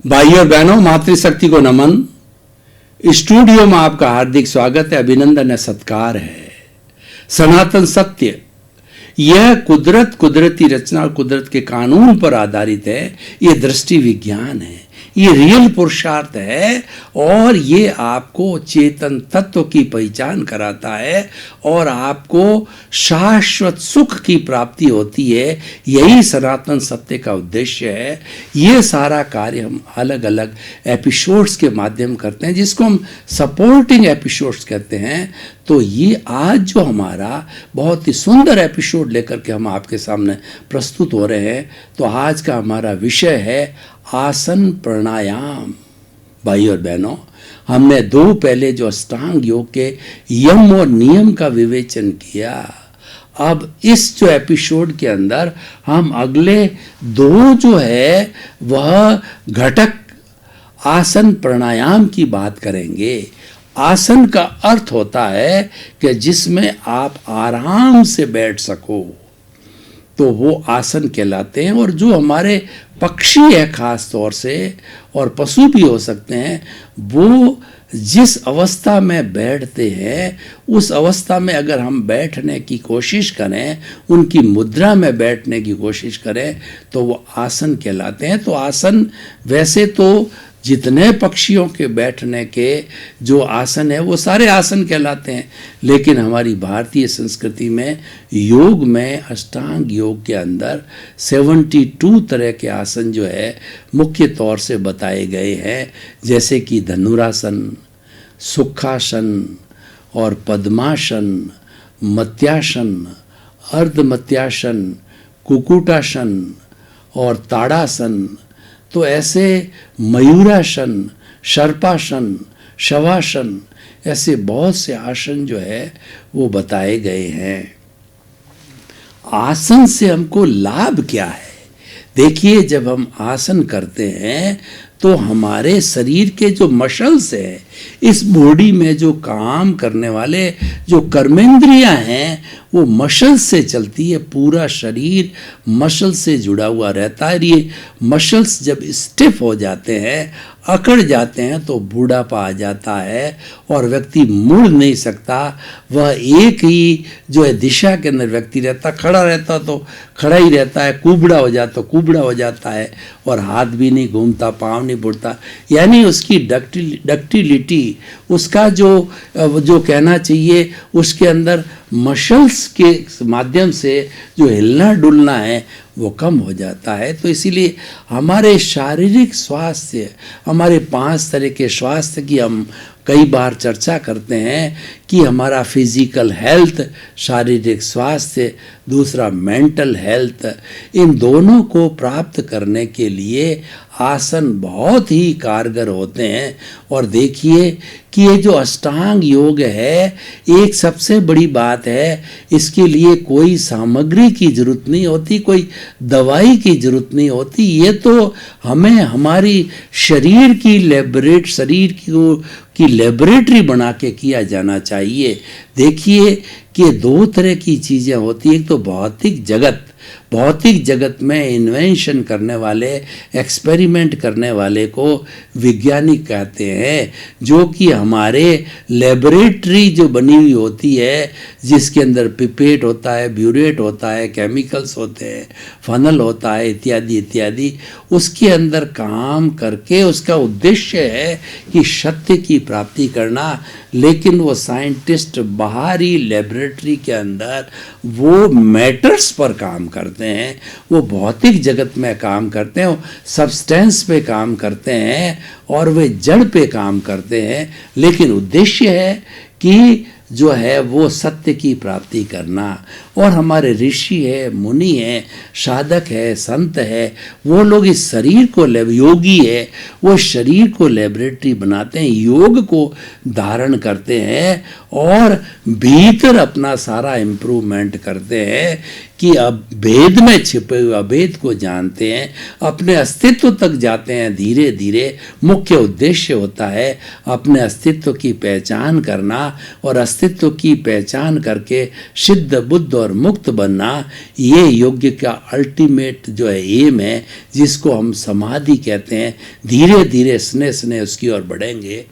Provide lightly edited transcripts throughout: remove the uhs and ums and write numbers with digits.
भाइयों और बहनों, मातृशक्ति को नमन। स्टूडियो में आपका हार्दिक स्वागत है, अभिनंदन है, सत्कार है। सनातन सत्य यह कुदरत, कुदरती रचना और कुदरत के कानून पर आधारित है। ये दृष्टि विज्ञान है, ये रियल पुरुषार्थ है और ये आपको चेतन तत्व की पहचान कराता है और आपको शाश्वत सुख की प्राप्ति होती है। यही सनातन सत्य का उद्देश्य है। ये सारा कार्य हम अलग अलग एपिसोड्स के माध्यम करते हैं, जिसको हम सपोर्टिंग एपिसोड्स कहते हैं। तो ये आज जो हमारा बहुत ही सुंदर एपिसोड लेकर के हम आपके सामने प्रस्तुत हो रहे हैं, तो आज का हमारा विषय है आसन प्राणायाम। भाई और बहनों, हमने दो पहले जो अष्टांग योग के यम और नियम का विवेचन किया। अब इस जो एपिसोड के अंदर हम अगले दो जो है वह घटक आसन प्राणायाम की बात करेंगे। आसन का अर्थ होता है कि जिसमें आप आराम से बैठ सको, तो वो आसन कहलाते हैं। और जो हमारे पक्षी है खास तौर से, और पशु भी हो सकते हैं, वो जिस अवस्था में बैठते हैं उस अवस्था में अगर हम बैठने की कोशिश करें, उनकी मुद्रा में बैठने की कोशिश करें, तो वो आसन कहलाते हैं। तो आसन वैसे तो जितने पक्षियों के बैठने के जो आसन है वो सारे आसन कहलाते हैं, लेकिन हमारी भारतीय संस्कृति में योग में अष्टांग योग के अंदर 72 तरह के आसन जो है मुख्य तौर से बताए गए हैं, जैसे कि धनुरासन, सुखासन और पद्मासन, मत्यासन, अर्धमत्यासन, कुक्कुटासन और ताड़ासन। तो ऐसे मयूरासन, सर्पासन, शवासन, ऐसे बहुत से आसन जो है वो बताए गए हैं। आसन से हमको लाभ क्या है? देखिए, जब हम आसन करते हैं तो हमारे शरीर के जो मसल्स हैं, इस बॉडी में जो काम करने वाले जो कर्मेंद्रियां हैं, वो मसल्स से चलती है। पूरा शरीर मसल से जुड़ा हुआ रहता है। ये मसल्स जब स्टिफ हो जाते हैं, अकड़ जाते हैं, तो बूढ़ापा आ जाता है और व्यक्ति मुड़ नहीं सकता। वह एक ही जो है दिशा के अंदर व्यक्ति रहता, खड़ा रहता तो खड़ा ही रहता है, कुबड़ा हो जाता तो कुबड़ा हो जाता है, और हाथ भी नहीं घूमता, पाँव नहीं बुड़ता। यानी उसकी डक्टिलिटी, उसका जो कहना चाहिए, उसके अंदर मसल्स के माध्यम से जो हिलना डुलना है वो कम हो जाता है। तो इसीलिए हमारे शारीरिक स्वास्थ्य, हमारे 5 तरह के स्वास्थ्य की हम कई बार चर्चा करते हैं कि हमारा फिजिकल हेल्थ, शारीरिक स्वास्थ्य, दूसरा मेंटल हेल्थ, इन दोनों को प्राप्त करने के लिए आसन बहुत ही कारगर होते हैं। और देखिए कि ये जो अष्टांग योग है, एक सबसे बड़ी बात है, इसके लिए कोई सामग्री की जरूरत नहीं होती, कोई दवाई की जरूरत नहीं होती। ये तो हमें हमारी शरीर की लेबोरेटरी बना के किया जाना चाहिए। देखिए कि 2 तरह की चीज़ें होती हैं। एक तो भौतिक जगत में इन्वेंशन करने वाले, एक्सपेरिमेंट करने वाले को वैज्ञानिक कहते हैं, जो कि हमारे लेबोरेटरी जो बनी हुई होती है, जिसके अंदर पिपेट होता है, ब्यूरेट होता है, केमिकल्स होते हैं, फनल होता है, इत्यादि इत्यादि, उसके अंदर काम करके उसका उद्देश्य है कि सत्य की प्राप्ति करना। लेकिन वो साइंटिस्ट बाहरी लेबोरेटरी के अंदर वो मैटर्स पर काम करते हैं, वो भौतिक जगत में काम करते हैं, वो सब्सटेंस पे काम करते हैं और वे जड़ पे काम करते हैं। लेकिन उद्देश्य है कि जो है वो सत्य की प्राप्ति करना। और हमारे ऋषि है, मुनि है, साधक है, संत है, वो लोग इस शरीर को योगी है, वो शरीर को लेबोरेटरी बनाते हैं, योग को धारण करते हैं और भीतर अपना सारा इम्प्रूवमेंट करते हैं कि अब भेद में छिपे हुए अभेद को जानते हैं, अपने अस्तित्व तक जाते हैं धीरे धीरे। मुख्य उद्देश्य होता है अपने अस्तित्व की पहचान करना, और अस्तित्व की पहचान करके सिद्ध, बुद्ध और और मुक्त बनना, ये योग्य का अल्टीमेट जो है एम है, जिसको हम समाधि कहते हैं। धीरे धीरे स्नेह स्नेह उसकी ओर बढ़ेंगे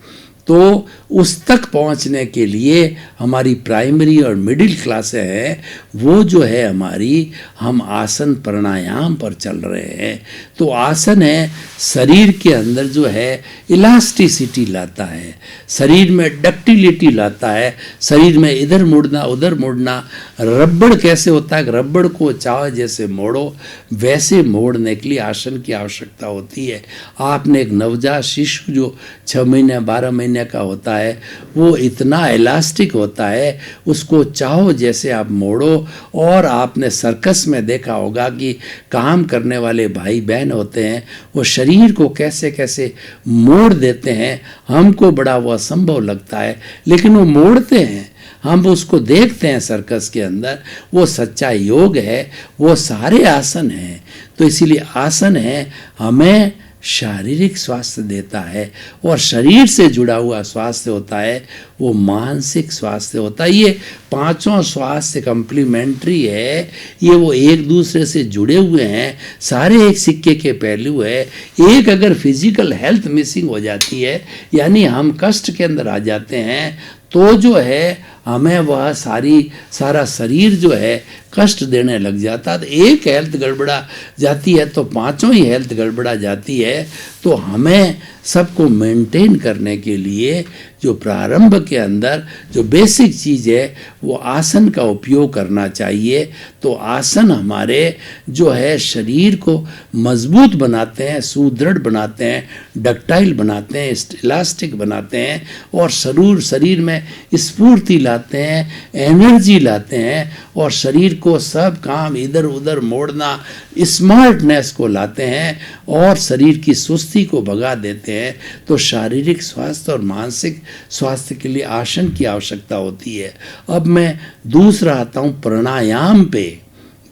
तो उस तक पहुंचने के लिए हमारी प्राइमरी और मिडिल क्लासें हैं, वो जो है हमारी, हम आसन प्राणायाम पर चल रहे हैं। तो आसन है शरीर के अंदर जो है इलास्टिसिटी लाता है, शरीर में डक्टिलिटी लाता है, शरीर में इधर मुड़ना उधर मुड़ना। रबड़ कैसे होता है, रबड़ को चाव जैसे मोड़ो वैसे मोड़ने के लिए आसन की आवश्यकता होती है। आपने एक नवजात शिशु जो 6 महीने 12 महीने का होता है, वो इतना इलास्टिक होता है, उसको चाहो जैसे आप मोड़ो। और आपने सर्कस में देखा होगा कि काम करने वाले भाई बहन होते हैं, वो शरीर को कैसे कैसे मोड़ देते हैं। हमको बड़ा वो असंभव लगता है, लेकिन वो मोड़ते हैं, हम उसको देखते हैं सर्कस के अंदर। वो सच्चा योग है, वो सारे आसन हैं। तो इसीलिए आसन है हमें शारीरिक स्वास्थ्य देता है, और शरीर से जुड़ा हुआ स्वास्थ्य होता है वो मानसिक स्वास्थ्य होता है। ये पांचों स्वास्थ्य कंप्लीमेंट्री है, ये वो एक दूसरे से जुड़े हुए हैं, सारे एक सिक्के के पहलू है। एक अगर फिजिकल हेल्थ मिसिंग हो जाती है, यानी हम कष्ट के अंदर आ जाते हैं, तो जो है हमें वह सारा शरीर जो है कष्ट देने लग जाता है। तो एक हेल्थ गड़बड़ा जाती है तो पांचों ही हेल्थ गड़बड़ा जाती है। तो हमें सबको मेंटेन करने के लिए जो प्रारंभ के अंदर जो बेसिक चीज़ है वो आसन का उपयोग करना चाहिए। तो आसन हमारे जो है शरीर को मजबूत बनाते हैं, सुदृढ़ बनाते हैं, डक्टाइल बनाते हैं, इलास्टिक बनाते हैं, और शरीर में स्फूर्ति लाते हैं, एनर्जी लाते हैं, और शरीर को सब काम इधर उधर मोड़ना, स्मार्टनेस को लाते हैं, और शरीर की सुस्ती को भगा देते हैं। तो शारीरिक स्वास्थ्य और मानसिक स्वास्थ्य के लिए आसन की आवश्यकता होती है। अब मैं दूसरा आता हूँ प्राणायाम पे।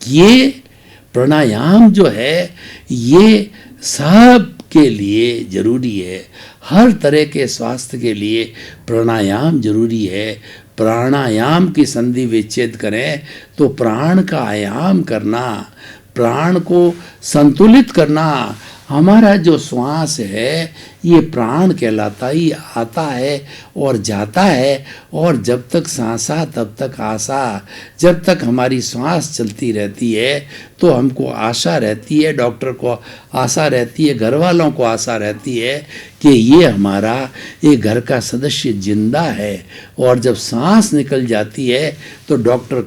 ये प्राणायाम जो है ये सब के लिए जरूरी है, हर तरह के स्वास्थ्य के लिए प्राणायाम जरूरी है। प्राणायाम की संधि विच्छेद करें तो प्राण का आयाम करना, प्राण को संतुलित करना। हमारा जो श्वास है ये प्राण कहलाता ही आता है और जाता है, और जब तक सांसा तब तक आशा। जब तक हमारी श्वास चलती रहती है तो हमको आशा रहती है, डॉक्टर को आशा रहती है, घर वालों को आशा रहती है कि ये हमारा एक घर का सदस्य जिंदा है। और जब सांस निकल जाती है तो डॉक्टर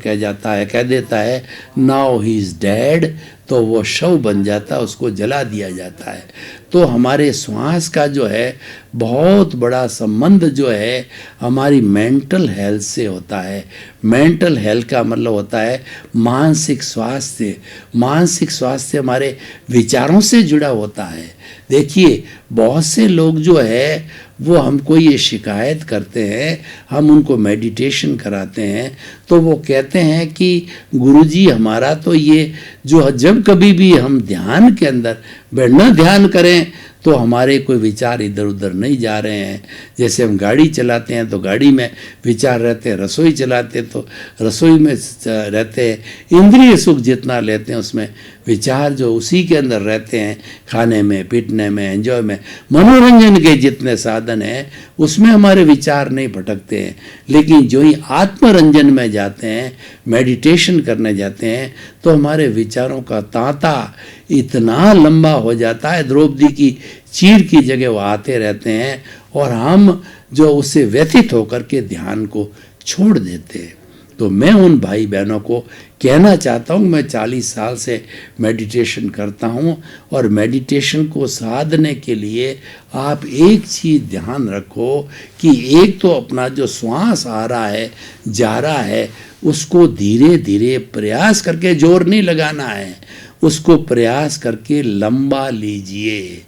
कह देता है नाउ ही इज़ डेड, तो वो शव बन जाता है, उसको जला दिया जाता है। तो हमारे श्वास का जो है बहुत बड़ा संबंध जो है हमारी मेंटल हेल्थ से होता है। मेंटल हेल्थ का मतलब होता है मानसिक स्वास्थ्य। मानसिक स्वास्थ्य हमारे विचारों से जुड़ा होता है। देखिए बहुत से लोग जो है वो हमको ये शिकायत करते हैं, हम उनको मेडिटेशन कराते हैं तो वो कहते हैं कि गुरुजी हमारा तो ये जो जब कभी भी हम ध्यान के अंदर बैठना ध्यान करें तो हमारे कोई विचार इधर उधर नहीं जा रहे हैं। जैसे हम गाड़ी चलाते हैं तो गाड़ी में विचार रहते हैं, रसोई चलाते हैं तो रसोई में रहते हैं, इंद्रिय सुख जितना लेते हैं उसमें विचार जो उसी के अंदर रहते हैं, खाने में, पीटने में, एंजॉय में, मनोरंजन के जितने साधन हैं उसमें हमारे विचार नहीं भटकते हैं। लेकिन जो ही आत्मरंजन में जाते हैं, मेडिटेशन करने जाते हैं, तो हमारे विचारों का तांता इतना लंबा हो जाता है, द्रौपदी की चीर की जगह वो आते रहते हैं, और हम जो उससे व्यथित होकर के ध्यान को छोड़ देते हैं। तो मैं उन भाई बहनों को कहना चाहता हूँ, मैं 40 साल से मेडिटेशन करता हूँ, और मेडिटेशन को साधने के लिए आप एक चीज़ ध्यान रखो कि एक तो अपना जो श्वास आ रहा है जा रहा है उसको धीरे धीरे प्रयास करके, जोर नहीं लगाना है, उसको प्रयास करके लंबा लीजिए।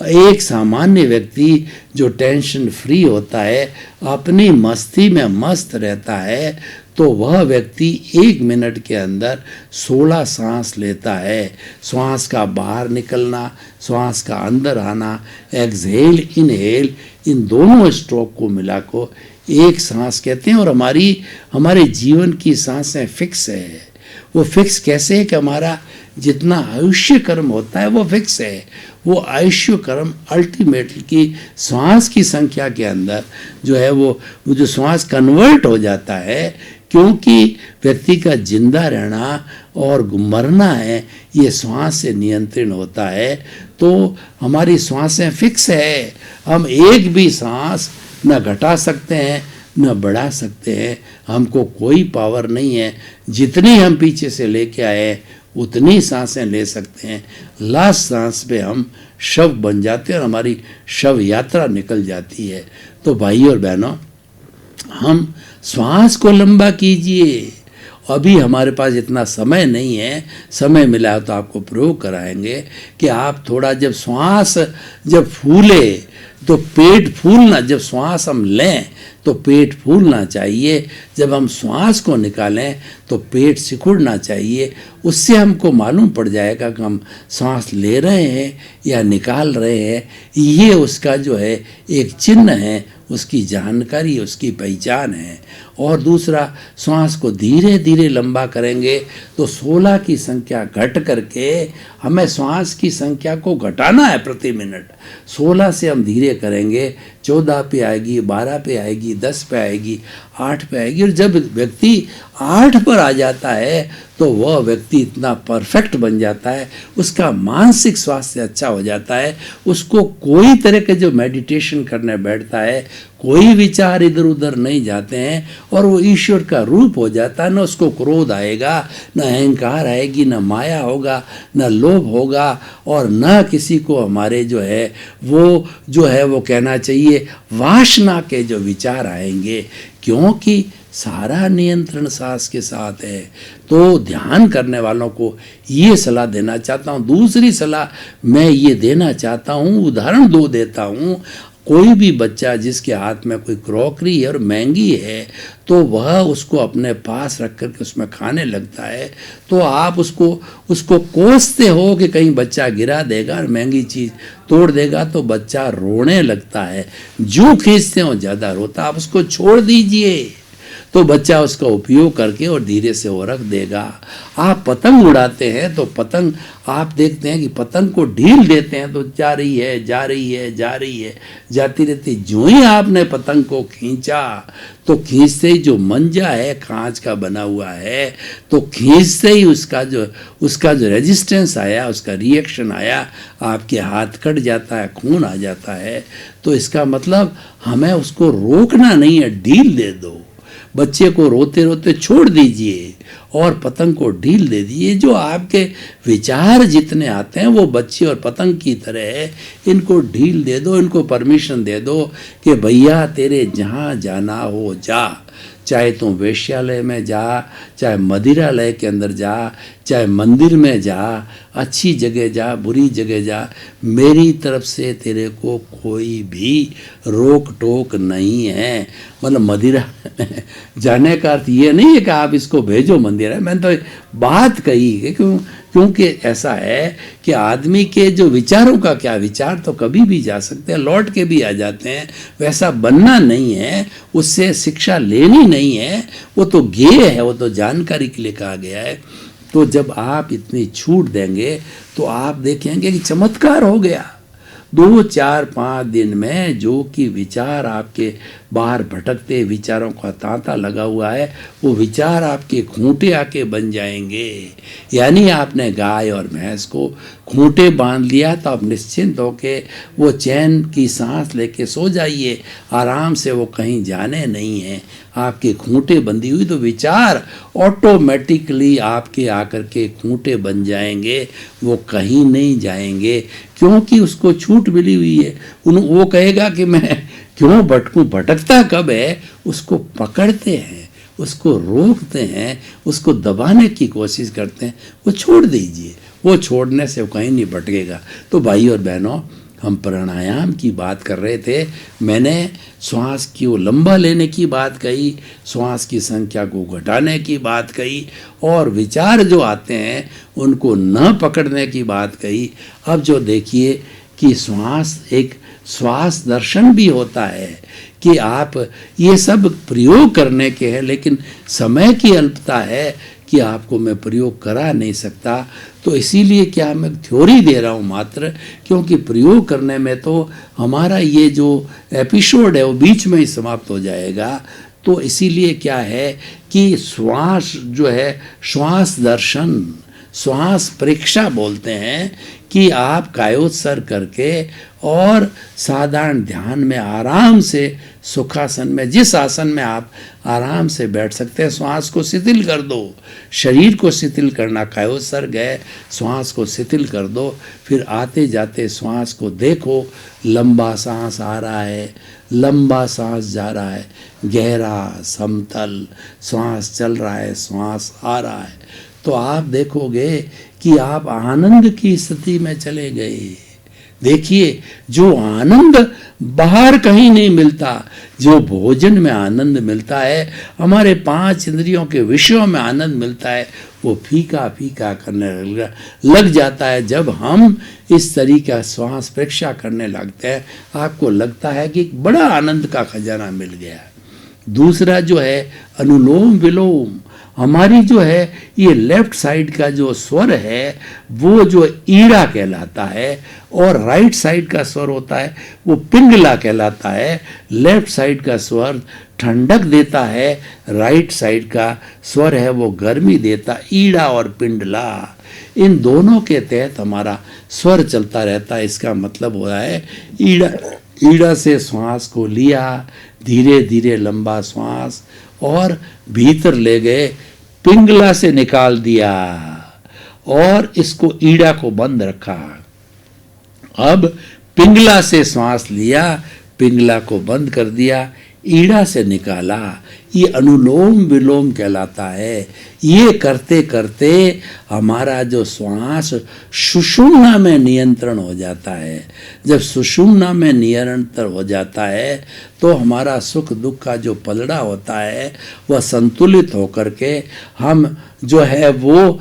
एक सामान्य व्यक्ति जो टेंशन फ्री होता है, अपनी मस्ती में मस्त रहता है, तो वह व्यक्ति 1 मिनट के अंदर 16 सांस लेता है। श्वास का बाहर निकलना, श्वास का अंदर आना, एक्सहेल इनहेल, इन दोनों स्ट्रोक को मिला को एक सांस कहते हैं। और हमारे जीवन की सांसें फिक्स है। वो फिक्स कैसे है कि हमारा जितना आयुष्य कर्म होता है वो फिक्स है। वो आयुष्य कर्म अल्टीमेटली की श्वास की संख्या के अंदर जो है वो जो श्वास कन्वर्ट हो जाता है, क्योंकि व्यक्ति का जिंदा रहना और मरना है ये श्वास से नियंत्रण होता है। तो हमारी श्वासें फिक्स है। हम एक भी सांस न घटा सकते हैं न बढ़ा सकते हैं। हमको कोई पावर नहीं है। जितनी हम पीछे से लेके आए उतनी सांसें ले सकते हैं। लास्ट सांस पे हम शव बन जाते हैं और हमारी शव यात्रा निकल जाती है। तो भाई और बहनों, हम श्वास को लंबा कीजिए। अभी हमारे पास इतना समय नहीं है, समय मिला तो आपको प्रयोग कराएंगे कि आप थोड़ा जब श्वास जब फूले तो पेट फूलना, जब श्वास हम लें तो पेट फूलना चाहिए, जब हम श्वास को निकालें तो पेट सिकुड़ना चाहिए। उससे हमको मालूम पड़ जाएगा कि हम सांस ले रहे हैं या निकाल रहे हैं। ये उसका जो है एक चिन्ह है, उसकी जानकारी, उसकी पहचान है। और दूसरा, श्वास को धीरे धीरे लंबा करेंगे तो 16 की संख्या घट करके हमें श्वास की संख्या को घटाना है प्रति मिनट। 16 से हम धीरे करेंगे, 14 पे आएगी, 12 पे आएगी, 10 पे आएगी, 8 पे आएगी। और जब व्यक्ति 8 पर आ जाता है तो वह व्यक्ति इतना परफेक्ट बन जाता है, उसका मानसिक स्वास्थ्य अच्छा हो जाता है। उसको कोई तरह के जो मेडिटेशन करने बैठता है, कोई विचार इधर उधर नहीं जाते हैं और वो ईश्वर का रूप हो जाता है। न उसको क्रोध आएगा, न अहंकार आएगी, न माया होगा, न लोभ होगा, और न किसी को हमारे जो है वो कहना चाहिए वासना के जो विचार आएंगे, क्योंकि सारा नियंत्रण सांस के साथ है। तो ध्यान करने वालों को ये सलाह देना चाहता हूँ। दूसरी सलाह मैं ये देना चाहता हूँ, उदाहरण देता हूँ। कोई भी बच्चा जिसके हाथ में कोई क्रॉकरी है और महंगी है तो वह उसको अपने पास रख करके उसमें खाने लगता है, तो आप उसको कोसते हो कि कहीं बच्चा गिरा देगा और महंगी चीज़ तोड़ देगा, तो बच्चा रोने लगता है। जो खींचते हो ज़्यादा रोता, आप उसको छोड़ दीजिए तो बच्चा उसका उपयोग करके और धीरे से वो रख देगा। आप पतंग उड़ाते हैं तो पतंग आप देखते हैं कि पतंग को ढील देते हैं तो जा रही है, जाती रहती। जो ही आपने पतंग को खींचा तो खींचते ही जो मंजा है कांच का बना हुआ है, तो खींचते ही उसका जो रेजिस्टेंस आया, उसका रिएक्शन आया, आपके हाथ कट जाता है, खून आ जाता है। तो इसका मतलब हमें उसको रोकना नहीं है, ढील दे दो। बच्चे को रोते रोते छोड़ दीजिए और पतंग को ढील दे दीजिए। जो आपके विचार जितने आते हैं वो बच्चे और पतंग की तरह है, इनको ढील दे दो, इनको परमिशन दे दो कि भैया तेरे जहाँ जाना हो जा। चाहे तुम वेश्यालय में जा, चाहे मदिरालय के अंदर जा, चाहे मंदिर में जा, अच्छी जगह जा, बुरी जगह जा, मेरी तरफ से तेरे को कोई भी रोक टोक नहीं है। मतलब मदिरा जाने का अर्थ ये नहीं है कि आप इसको भेजो मंदिर है। मैंने तो बात कही है क्योंकि ऐसा है कि आदमी के जो विचारों का क्या, विचार तो कभी भी जा सकते हैं, लौट के भी आ जाते हैं। वैसा बनना नहीं है, उससे शिक्षा लेनी नहीं है, वो तो ज्ञेय है, वो तो जानकारी के लिए कहा गया है। तो जब आप इतनी छूट देंगे तो आप देखेंगे कि चमत्कार हो गया। 2, 4, 5 दिन में जो कि विचार आपके बाहर भटकते विचारों का तांता लगा हुआ है, वो विचार आपके खूंटे आके बन जाएंगे। यानी आपने गाय और भैंस को खूंटे बांध लिया तो आप निश्चिंत होके वो चैन की सांस लेके सो जाइए, आराम से, वो कहीं जाने नहीं है। आपके खूंटे बंधी हुई तो विचार ऑटोमेटिकली आपके आकर के खूंटे बन जाएंगे, वो कहीं नहीं जाएंगे, क्योंकि उसको छूट मिली हुई है। वो कहेगा कि मैं क्यों भटकूं, भटकता कब है, उसको पकड़ते हैं, उसको रोकते हैं, उसको दबाने की कोशिश करते हैं। वो छोड़ दीजिए, वो छोड़ने से वो कहीं नहीं भटकेगा। तो भाई और बहनों, हम प्राणायाम की बात कर रहे थे। मैंने श्वास को लंबा लेने की बात कही, श्वास की संख्या को घटाने की बात कही, और विचार जो आते हैं उनको न पकड़ने की बात कही। अब जो देखिए कि श्वास एक श्वास दर्शन भी होता है कि आप ये सब प्रयोग करने के हैं, लेकिन समय की अल्पता है कि आपको मैं प्रयोग करा नहीं सकता। तो इसीलिए क्या मैं थ्योरी दे रहा हूँ मात्र, क्योंकि प्रयोग करने में तो हमारा ये जो एपिसोड है वो बीच में ही समाप्त हो जाएगा। तो इसीलिए क्या है कि श्वास जो है, श्वास दर्शन, श्वास परीक्षा बोलते हैं कि आप कायोत्सर्ग करके और साधारण ध्यान में आराम से सुखासन में, जिस आसन में आप आराम से बैठ सकते हैं, श्वास को शिथिल कर दो। शरीर को शिथिल करना कायोत्सर्ग है, श्वास को शिथिल कर दो। फिर आते जाते श्वास को देखो, लंबा सांस आ रहा है, लंबा सांस जा रहा है, गहरा समतल श्वास चल रहा है, श्वास आ रहा है। तो आप देखोगे कि आप आनंद की स्थिति में चले गए। देखिए, जो आनंद बाहर कहीं नहीं मिलता, जो भोजन में आनंद मिलता है, हमारे 5 इंद्रियों के विषयों में आनंद मिलता है, वो फीका फीका करने लग जाता है। जब हम इस तरीका श्वास परीक्षा करने लगते हैं, आपको लगता है कि एक बड़ा आनंद का खजाना मिल गया। दूसरा जो है अनुलोम विलोम, हमारी जो है ये लेफ्ट साइड का जो स्वर है वो जो ईड़ा कहलाता है, और राइट साइड का स्वर होता है वो पिंगला कहलाता है। लेफ्ट साइड का स्वर ठंडक देता है, राइट साइड का स्वर है वो गर्मी देता। ईड़ा और पिंडला, इन दोनों के तहत हमारा स्वर चलता रहता है। इसका मतलब हो रहा है ईड़ा से श्वास को लिया, धीरे धीरे लंबा श्वास, और भीतर ले गए, पिंगला से निकाल दिया और इसको ईड़ा को बंद रखा। अब पिंगला से श्वास लिया, पिंगला को बंद कर दिया, ईड़ा से निकाला, ये अनुलोम विलोम कहलाता है। ये करते करते हमारा जो श्वास सुषुम्ना में नियंत्रण हो जाता है। जब सुषुम्ना में नियंत्रण हो जाता है तो हमारा सुख दुख का जो पलड़ा होता है वह संतुलित होकर के हम जो है वो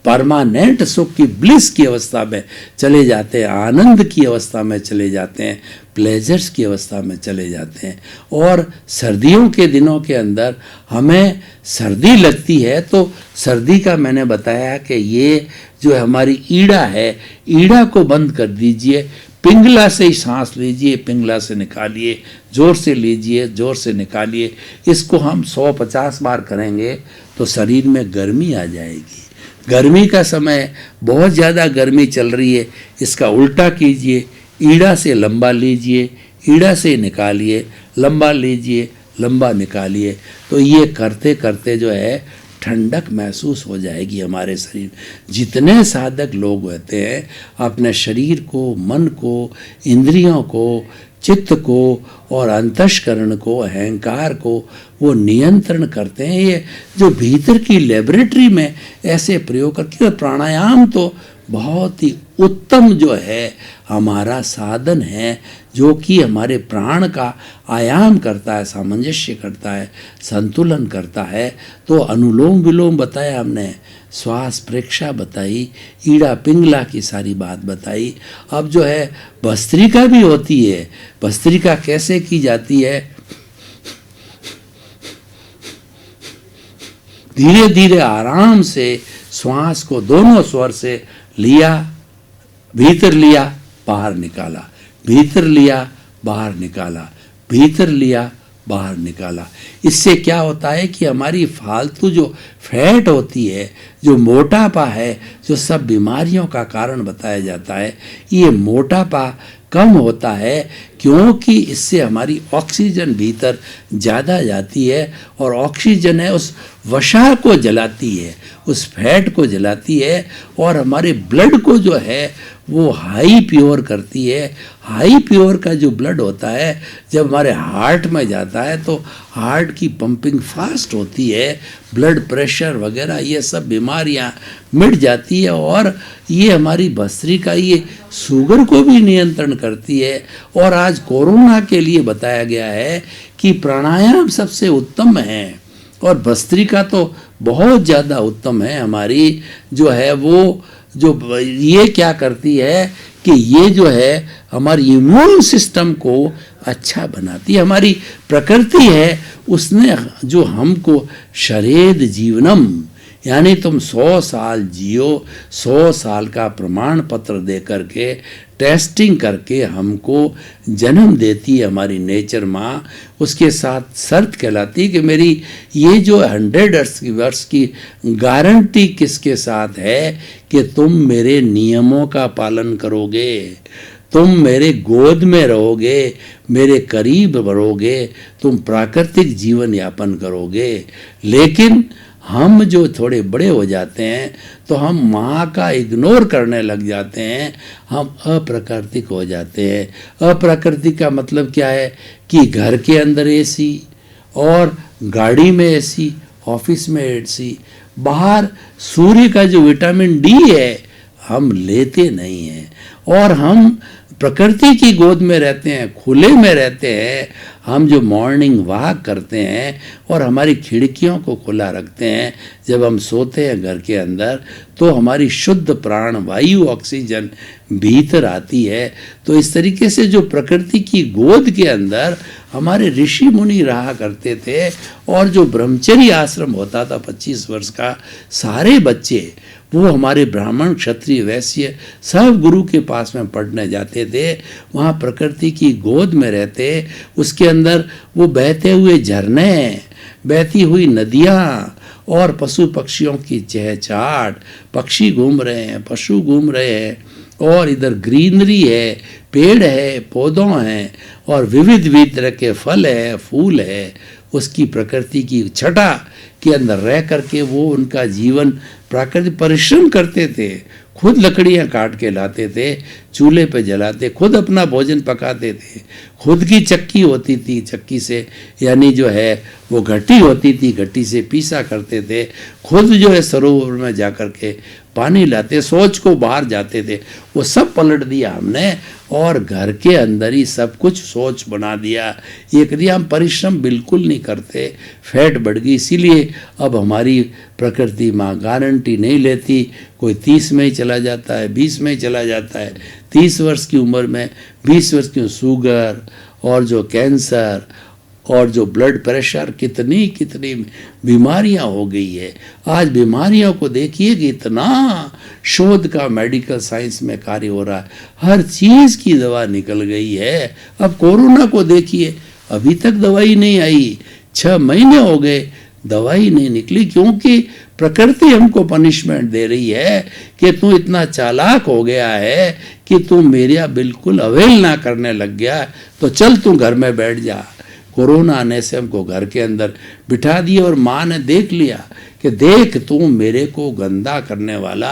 परमानेंट सुख की, ब्लिस की अवस्था में चले जाते हैं, आनंद की अवस्था में चले जाते हैं, प्लेजर्स की अवस्था में चले जाते हैं। और सर्दियों के दिनों के अंदर हमें सर्दी लगती है तो सर्दी का मैंने बताया कि ये जो हमारी ईड़ा है, ईड़ा को बंद कर दीजिए, पिंगला से ही सांस लीजिए, पिंगला से निकालिए, जोर से लीजिए, जोर से निकालिए। इसको हम 150 बार करेंगे तो शरीर में गर्मी आ जाएगी। गर्मी का समय, बहुत ज़्यादा गर्मी चल रही है, इसका उल्टा कीजिए, ईड़ा से लंबा लीजिए, ईड़ा से निकालिए, लंबा लीजिए, लंबा निकालिए। तो ये करते करते जो है ठंडक महसूस हो जाएगी हमारे शरीर। जितने साधक लोग होते हैं अपने शरीर को, मन को, इंद्रियों को, चित्त को और अंतःकरण को, अहंकार को वो नियंत्रण करते हैं। ये जो भीतर की लेबोरेटरी में ऐसे प्रयोग करके, प्राणायाम तो बहुत ही उत्तम जो है हमारा साधन है, जो कि हमारे प्राण का आयाम करता है, सामंजस्य करता है, संतुलन करता है। तो अनुलोम विलोम बताया हमने, श्वास परीक्षा बताई, ईड़ा पिंगला की सारी बात बताई। अब जो है भस्त्रिका भी होती है। भस्त्रिका कैसे की जाती है? धीरे धीरे आराम से श्वास को दोनों स्वर से लिया, भीतर लिया, बाहर निकाला, भीतर लिया, बाहर निकाला, भीतर लिया, बाहर निकाला। इससे क्या होता है कि हमारी फालतू जो फैट होती है, जो मोटापा है, जो सब बीमारियों का कारण बताया जाता है, ये मोटापा कम होता है, क्योंकि इससे हमारी ऑक्सीजन भीतर ज़्यादा जाती है, और ऑक्सीजन है उस वसा को जलाती है, उस फैट को जलाती है, और हमारे ब्लड को जो है वो हाई प्योर करती है। हाई प्योर का जो ब्लड होता है जब हमारे हार्ट में जाता है तो हार्ट की पंपिंग फास्ट होती है, ब्लड प्रेशर वगैरह ये सब बीमारियां मिट जाती है, और ये हमारी भस्त्रिका ये शुगर को भी नियंत्रण करती है। और आज कोरोना के लिए बताया गया है कि प्राणायाम सबसे उत्तम है, और भस्त्रिका तो बहुत ज़्यादा उत्तम है। हमारी जो है वो जो ये क्या करती है कि ये जो है हमारी इम्यून सिस्टम को अच्छा बनाती है। हमारी प्रकृति है, उसने जो हमको शरेद जीवनम, यानी तुम 100 साल जियो, 100 साल का प्रमाण पत्र दे करके टेस्टिंग करके हमको जन्म देती है हमारी नेचर माँ। उसके साथ शर्त कहलाती है कि मेरी ये जो 100 वर्ष की गारंटी किसके साथ है कि तुम मेरे नियमों का पालन करोगे, तुम मेरे गोद में रहोगे, मेरे करीब रहोगे, तुम प्राकृतिक जीवन यापन करोगे। लेकिन हम जो थोड़े बड़े हो जाते हैं तो हम माँ का इग्नोर करने लग जाते हैं, हम अप्राकृतिक हो जाते हैं। अप्राकृतिक का मतलब क्या है कि घर के अंदर एसी और गाड़ी में एसी, ऑफिस में एसी, बाहर सूर्य का जो विटामिन डी है हम लेते नहीं हैं, और हम प्रकृति की गोद में रहते हैं, खुले में रहते हैं। हम जो मॉर्निंग वॉक करते हैं और हमारी खिड़कियों को खुला रखते हैं जब हम सोते हैं घर के अंदर, तो हमारी शुद्ध प्राण वायु ऑक्सीजन भीतर आती है। तो इस तरीके से जो प्रकृति की गोद के अंदर हमारे ऋषि मुनि रहा करते थे, और जो ब्रह्मचर्य आश्रम होता था 25 वर्ष का, सारे बच्चे वो हमारे ब्राह्मण क्षत्रिय वैश्य सब गुरु के पास में पढ़ने जाते थे। वहाँ प्रकृति की गोद में रहते, उसके अंदर वो बहते हुए झरने, बहती हुई नदियाँ और पशु पक्षियों की चहचहाट, पक्षी घूम रहे हैं, पशु घूम रहे हैं, और इधर ग्रीनरी है, पेड़ है, पौधों हैं, और विविध विविध तरह के फल है, फूल है। उसकी प्रकृति की छटा के अंदर रह करके वो उनका जीवन प्राकृतिक परिश्रम करते थे, खुद लकड़ियाँ काट के लाते थे, चूल्हे पे जलाते, खुद अपना भोजन पकाते थे, खुद की चक्की होती थी, चक्की से यानी जो है वो घटी होती थी, घटी से पीसा करते थे, खुद जो है सरोवर में जा कर के पानी लाते, शौच को बाहर जाते थे। वो सब पलट दिया हमने, और घर के अंदर ही सब कुछ शौच बना दिया। ये करिए हम परिश्रम बिल्कुल नहीं करते, फैट बढ़ गई। इसीलिए अब हमारी प्रकृति माँ गारंटी नहीं लेती, कोई 30 में ही चला जाता है, 20 में ही चला जाता है, 30 वर्ष की उम्र में 20 वर्ष की शुगर और जो कैंसर और जो ब्लड प्रेशर, कितनी कितनी बीमारियां हो गई है। आज बीमारियों को देखिए कि इतना शोध का मेडिकल साइंस में कार्य हो रहा है, हर चीज़ की दवा निकल गई है। अब कोरोना को देखिए, अभी तक दवाई नहीं आई, 6 महीने हो गए, दवाई नहीं निकली, क्योंकि प्रकृति हमको पनिशमेंट दे रही है कि तू इतना चालाक हो गया है कि तू मेरा बिल्कुल अवहेलना करने लग गया, तो चल तू घर में बैठ जा। कोरोना आने से हमको घर के अंदर बिठा दिया, और माँ ने देख लिया कि देख तू मेरे को गंदा करने वाला,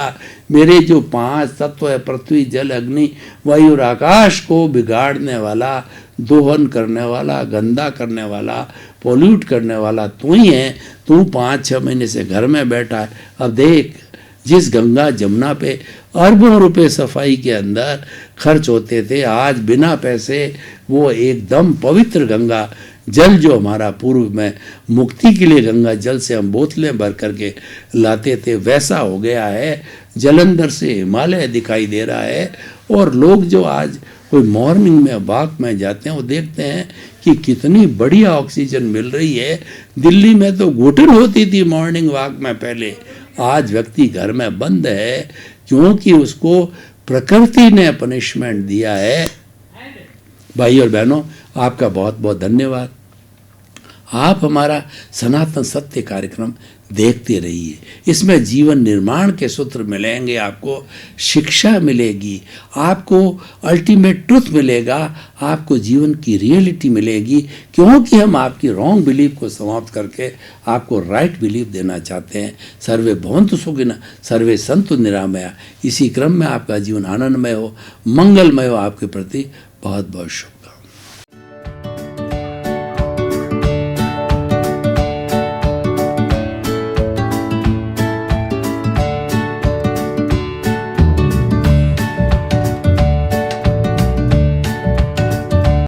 मेरे जो 5 तत्व है पृथ्वी जल अग्नि वायु और आकाश को बिगाड़ने वाला, दोहन करने वाला, गंदा करने वाला, पोल्यूट करने वाला तू ही है। तू 5-6 महीने से घर में बैठा है। अब देख, जिस गंगा जमुना पे अरबों रुपए सफाई के अंदर खर्च होते थे, आज बिना पैसे वो एकदम पवित्र गंगा जल जो हमारा पूर्व में मुक्ति के लिए गंगा जल से हम बोतलें भर करके लाते थे, वैसा हो गया है। जलंधर से हिमालय दिखाई दे रहा है, और लोग जो आज कोई मॉर्निंग में वॉक में जाते हैं वो देखते हैं कि कितनी बढ़िया ऑक्सीजन मिल रही है। दिल्ली में तो घुटन होती थी मॉर्निंग वॉक में पहले, आज व्यक्ति घर में बंद है, क्योंकि उसको प्रकृति ने पनिशमेंट दिया है। भाई और बहनों, आपका बहुत बहुत धन्यवाद। आप हमारा सनातन सत्य कार्यक्रम देखते रहिए। इसमें जीवन निर्माण के सूत्र मिलेंगे, आपको शिक्षा मिलेगी, आपको अल्टीमेट ट्रुथ मिलेगा, आपको जीवन की रियलिटी मिलेगी, क्योंकि हम आपकी रॉन्ग बिलीफ को समाप्त करके आपको राइट बिलीफ देना चाहते हैं। सर्वे भवन्तु सुखिनः, सर्वे सन्तु निरामया। इसी क्रम में आपका जीवन आनंदमय हो, मंगलमय हो। आपके प्रति बहुत बहुत शुभ।